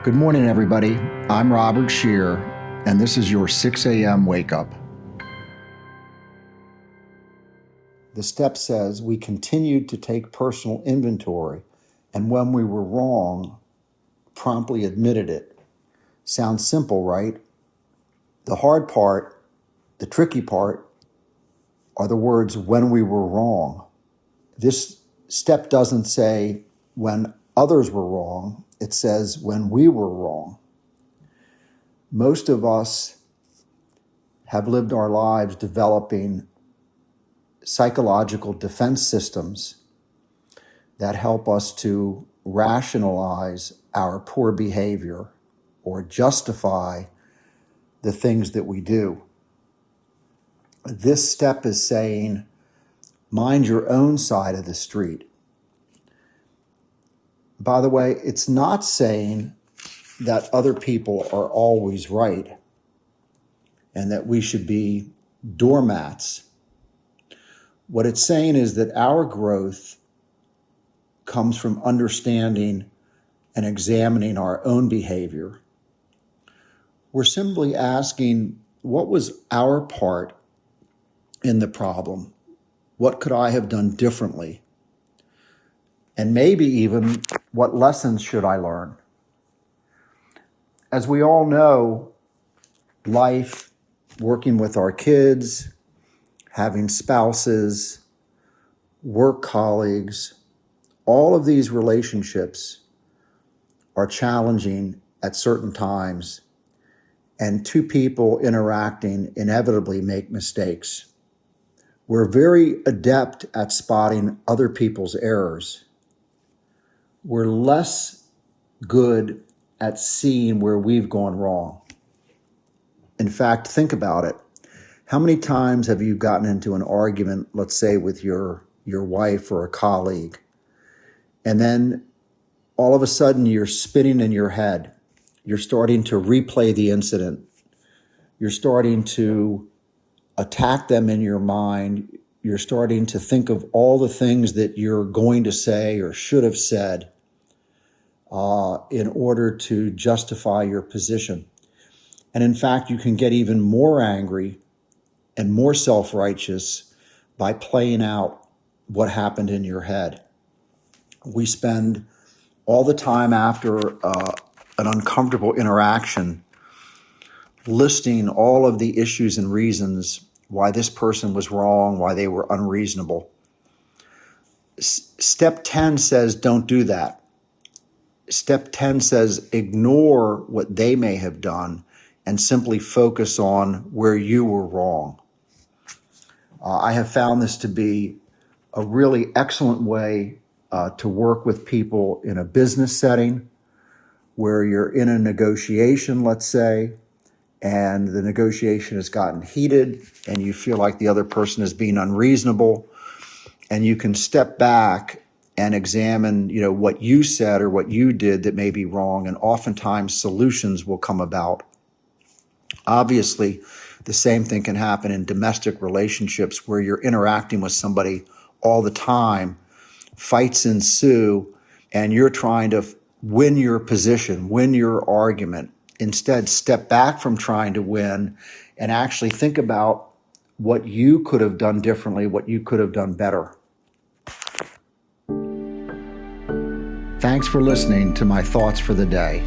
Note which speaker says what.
Speaker 1: Good morning, everybody. I'm Robert Scheer, and this is your 6 AM Wake Up. The step says we continued to take personal inventory, and when we were wrong, promptly admitted it. Sounds simple, right? The hard part, the tricky part, are the words when we were wrong. This step doesn't say when others were wrong. It says when we were wrong. Most of us have lived our lives developing psychological defense systems that help us to rationalize our poor behavior or justify the things that we do. This step is saying, mind your own side of the street. By the way, it's not saying that other people are always right and that we should be doormats. What it's saying is that our growth comes from understanding and examining our own behavior. We're simply asking, what was our part in the problem? What could I have done differently? And maybe even, what lessons should I learn? As we all know, life, working with our kids, having spouses, work colleagues, all of these relationships are challenging at certain times, and two people interacting inevitably make mistakes. We're very adept at spotting other people's errors. We're less good at seeing where we've gone wrong. In fact, think about it. How many times have you gotten into an argument, let's say with your wife or a colleague, and then all of a sudden you're spinning in your head. You're starting to replay the incident. You're starting to attack them in your mind. You're starting to think of all the things that you're going to say or should have said in order to justify your position. And in fact, you can get even more angry and more self-righteous by playing out what happened in your head. We spend all the time after an uncomfortable interaction listing all of the issues and reasons why this person was wrong, why they were unreasonable. Step 10 says don't do that. Step 10 says ignore what they may have done and simply focus on where you were wrong. I have found this to be a really excellent way to work with people in a business setting where you're in a negotiation, let's say, and the negotiation has gotten heated and you feel like the other person is being unreasonable, and you can step back and examine, what you said or what you did that may be wrong, and oftentimes solutions will come about. Obviously, the same thing can happen in domestic relationships where you're interacting with somebody all the time, fights ensue, and you're trying to win your position, win your argument. Instead, step back from trying to win and actually think about what you could have done differently, what you could have done better. Thanks for listening to my thoughts for the day.